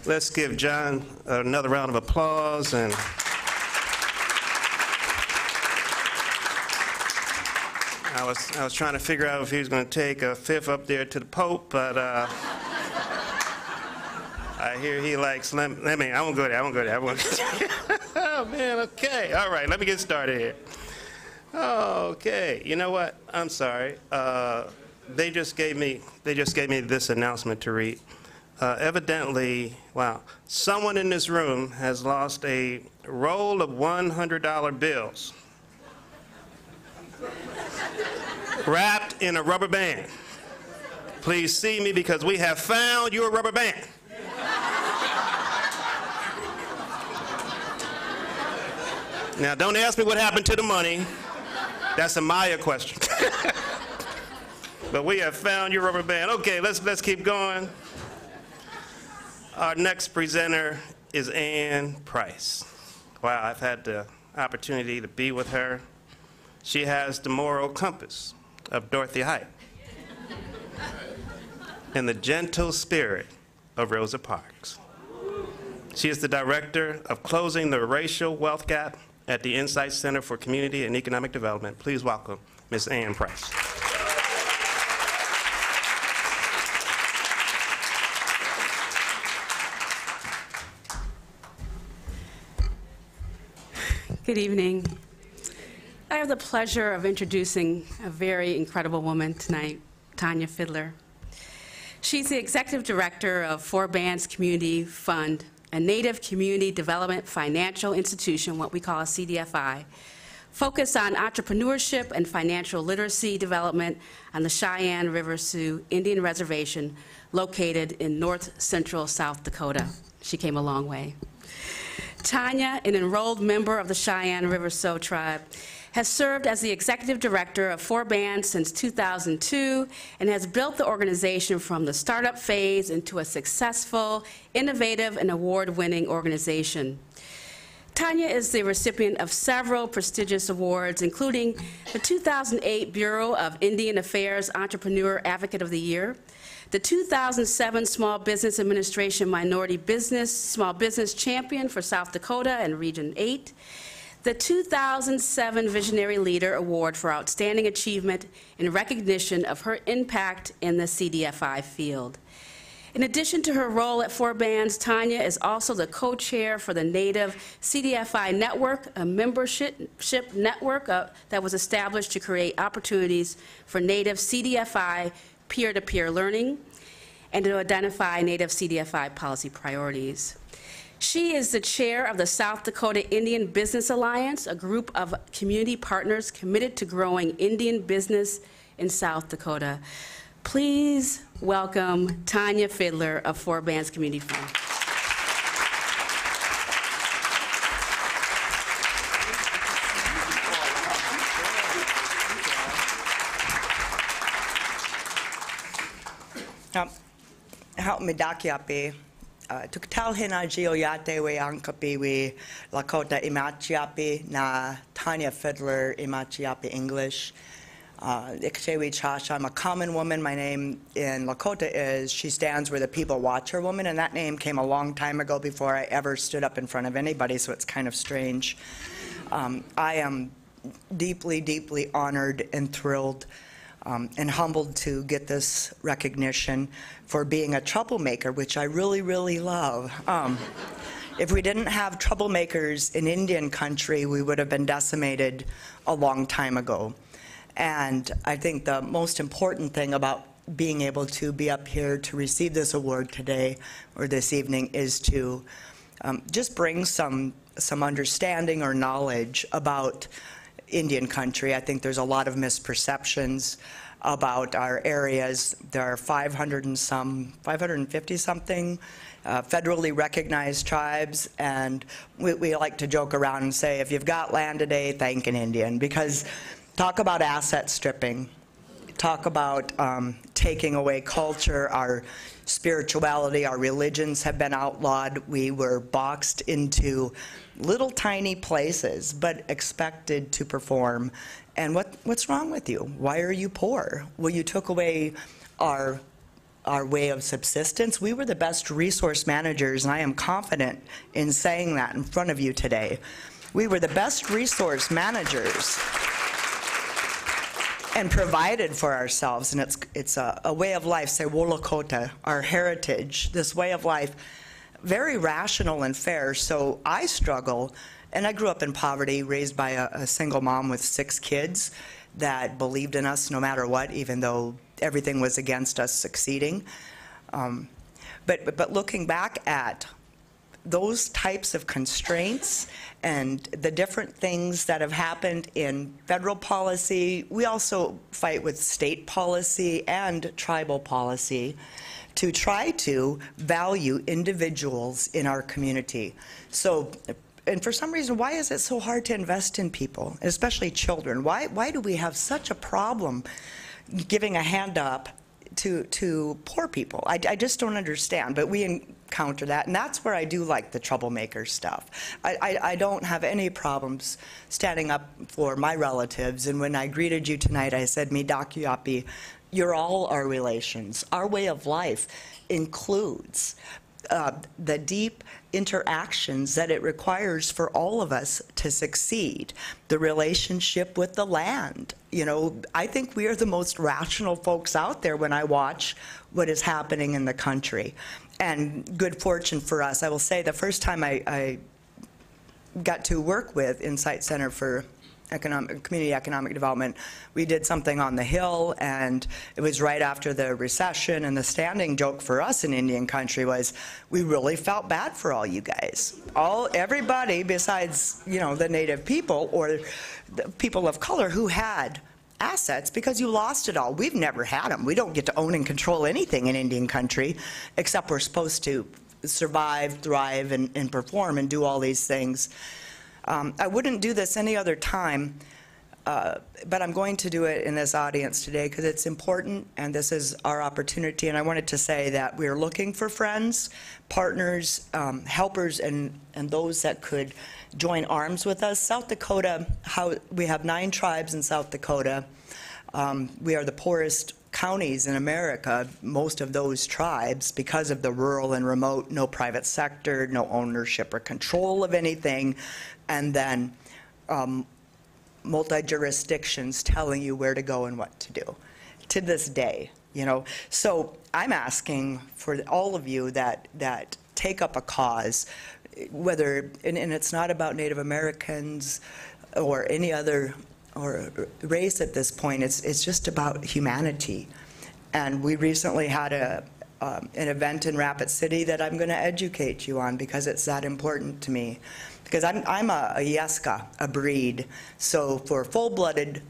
Let's give John another round of applause. And I was trying to figure out if he was going to take a fifth up there to the Pope, but I hear he likes I won't go there. Oh man, okay, all right. Let me get started here. Okay, you know what? I'm sorry. They just gave me this announcement to read. Evidently, wow, someone in this room has lost a roll of $100 bills wrapped in a rubber band. Please see me because we have found your rubber band. Now, don't ask me what happened to the money. That's a Maya question. But we have found your rubber band. Okay, let's keep going. Our next presenter is Ann Price. Wow, I've had the opportunity to be with her. She has the moral compass of Dorothy Height and the gentle spirit of Rosa Parks. She is the director of Closing the Racial Wealth Gap at the Insight Center for Community and Economic Development. Please welcome Ms. Ann Price. Good evening. I have the pleasure of introducing a very incredible woman tonight, Tanya Fiddler. She's the Executive Director of Four Bands Community Fund, a Native Community Development Financial Institution, what we call a CDFI, focused on entrepreneurship and financial literacy development on the Cheyenne River Sioux Indian Reservation located in north-central South Dakota. She came a long way. Tanya, an enrolled member of the Cheyenne River Sioux tribe, has served as the executive director of Four Bands since 2002 and has built the organization from the startup phase into a successful, innovative, and award-winning organization. Tanya is the recipient of several prestigious awards, including the 2008 Bureau of Indian Affairs Entrepreneur Advocate of the Year, the 2007 Small Business Administration Minority Business Small Business Champion for South Dakota and Region 8, the 2007 Visionary Leader Award for Outstanding Achievement in recognition of her impact in the CDFI field. In addition to her role at Four Bands, Tanya is also the co-chair for the Native CDFI Network, a membership network that was established to create opportunities for Native CDFI peer-to-peer learning and to identify Native CDFI policy priorities. She is the chair of the South Dakota Indian Business Alliance, a group of community partners committed to growing Indian business in South Dakota. Please welcome Tanya Fiddler of Four Bands Community Fund. Help me dakiapi. Tuktal hina geoyate we ankapi we Lakota imachiapi na Tanya Fiddler imachiapi English. Ikchewi Chash, I'm a common woman. My name in Lakota is She Stands Where the People Watch Her Woman, and that name came a long time ago before I ever stood up in front of anybody, so it's kind of strange. I am deeply, deeply honored and thrilled and humbled to get this recognition for being a troublemaker, which I really, really love. If we didn't have troublemakers in Indian country, we would have been decimated a long time ago. And I think the most important thing about being able to be up here to receive this award today or this evening is to just bring some understanding or knowledge about Indian country. I think there's a lot of misperceptions about our areas. There are 550 something federally recognized tribes, and we like to joke around and say, if you've got land today, thank an Indian, because talk about asset stripping, talk about taking away culture, our spirituality, our religions have been outlawed. We were boxed into little tiny places, but expected to perform. And what's wrong with you? Why are you poor? Well, you took away our our way of subsistence. We were the best resource managers, and I am confident in saying that in front of you today. We were the best resource managers and provided for ourselves, and it's a way of life, say Wolokota, our heritage, this way of life, very rational and fair. So I struggle, and I grew up in poverty, raised by a single mom with 6 kids that believed in us no matter what, even though everything was against us succeeding. But looking back at those types of constraints and the different things that have happened in federal policy, we also fight with state policy and tribal policy to try to value individuals in our community. So, and for some reason, why is it so hard to invest in people, especially children? Why do we have such a problem giving a hand up to poor people? I just don't understand, but we encounter that, and that's where I do like the troublemaker stuff. I don't have any problems standing up for my relatives, and when I greeted you tonight, I said, "Me dakiapi," you're all our relations. Our way of life includes the deep interactions that it requires for all of us to succeed. The relationship with the land. You know, I think we are the most rational folks out there when I watch what is happening in the country. And good fortune for us. I will say the first time I got to work with Insight Center for Community Economic Development, we did something on the Hill, and it was right after the recession, and the standing joke for us in Indian country was, we really felt bad for all you guys. Everybody besides, you know, the Native people or the people of color who had assets, because you lost it all. We've never had them. We don't get to own and control anything in Indian country, except we're supposed to survive, thrive, and perform and do all these things. I wouldn't do this any other time, but I'm going to do it in this audience today because it's important, and this is our opportunity. And I wanted to say that we are looking for friends, partners, helpers, and those that could join arms with us. South Dakota, we have 9 tribes in South Dakota. We are the poorest counties in America, most of those tribes, because of the rural and remote, no private sector, no ownership or control of anything, and then multi-jurisdictions telling you where to go and what to do, to this day, you know. So I'm asking for all of you that take up a cause, whether, and it's not about Native Americans or any other or race at this point, it's just about humanity. And we recently had an event in Rapid City that I'm going to educate you on because it's that important to me. Because I'm a Yeska, a breed, so for full-blooded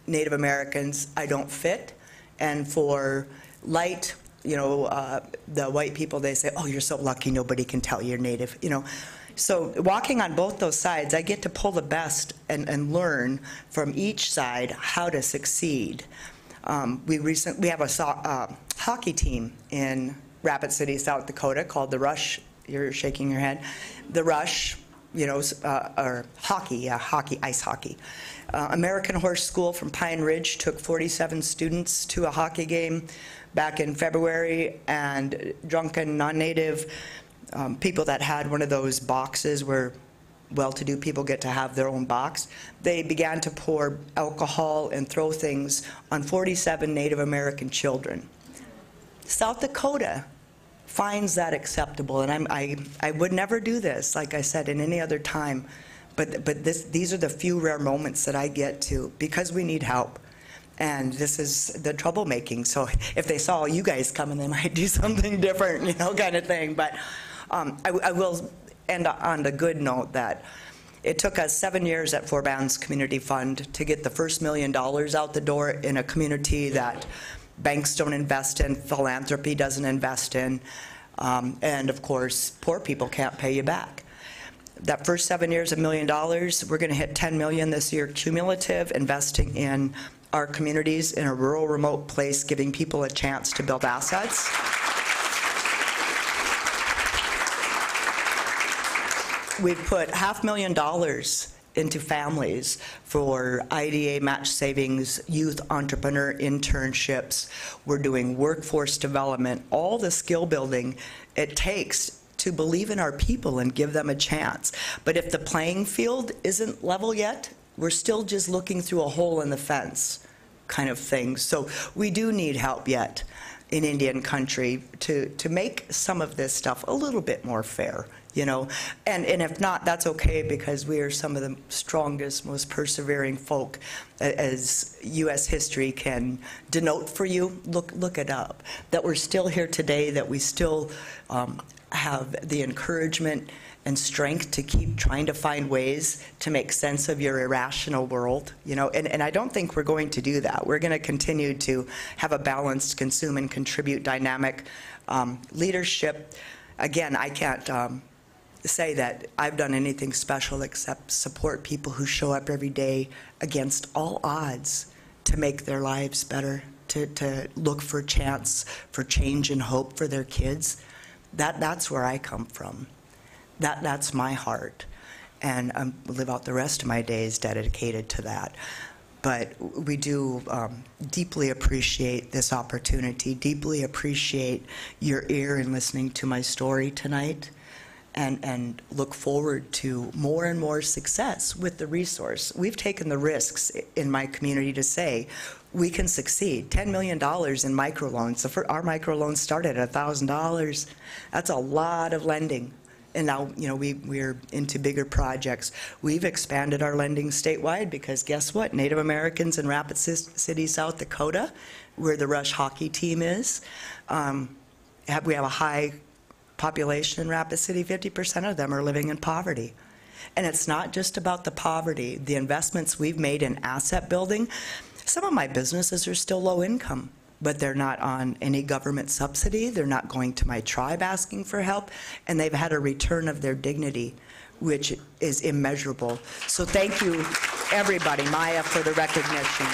Native Americans, I don't fit, and for light, you know, the white people, they say, oh, you're so lucky, nobody can tell you're Native, you know. So walking on both those sides, I get to pull the best and learn from each side how to succeed. We have a hockey team in Rapid City, South Dakota called the Rush. You're shaking your head. The Rush, you know, or hockey, ice hockey. American Horse School from Pine Ridge took 47 students to a hockey game back in February, and drunken, non-native people that had one of those boxes where well-to-do people get to have their own box, they began to pour alcohol and throw things on 47 Native American children. South Dakota finds that acceptable, and I would never do this, like I said, in any other time, but these are the few rare moments that I get to, because we need help. And this is the troublemaking, so if they saw you guys coming, they might do something different, you know, kind of thing. But I will end on the good note that it took us 7 years at Four Bands Community Fund to get the first $1 million out the door in a community that banks don't invest in, philanthropy doesn't invest in, and of course, poor people can't pay you back. That first 7 years, $1 million, we're going to hit $10 million this year cumulative, investing in our communities in a rural, remote place, giving people a chance to build assets. We've put $500,000 into families for IDA match savings, youth entrepreneur internships. We're doing workforce development, all the skill building it takes to believe in our people and give them a chance. But if the playing field isn't level yet, we're still just looking through a hole in the fence kind of thing. So we do need help yet in Indian country to make some of this stuff a little bit more fair, you know. And if not, that's okay, because we are some of the strongest, most persevering folk, as U.S. history can denote for you. Look it up. That we're still here today, that we still have the encouragement and strength to keep trying to find ways to make sense of your irrational world, you know, and I don't think we're going to do that. We're going to continue to have a balanced consume and contribute dynamic leadership. Again, I can't say that I've done anything special except support people who show up every day against all odds to make their lives better, to look for a chance for change and hope for their kids. That's where I come from. That's my heart, and I live out the rest of my days dedicated to that. But we do deeply appreciate this opportunity, deeply appreciate your ear in listening to my story tonight, and look forward to more and more success with the resource. We've taken the risks in my community to say we can succeed. $10 million in microloans. Our microloans started at $1,000. That's a lot of lending. And now, you know, we're into bigger projects. We've expanded our lending statewide because guess what? Native Americans in Rapid City, South Dakota, where the Rush hockey team is, we have a high population in Rapid City. 50% of them are living in poverty. And it's not just about the poverty. The investments we've made in asset building, some of my businesses are still low income, but they're not on any government subsidy. They're not going to my tribe asking for help, and they've had a return of their dignity, which is immeasurable. So thank you, everybody, Maya, for the recognition.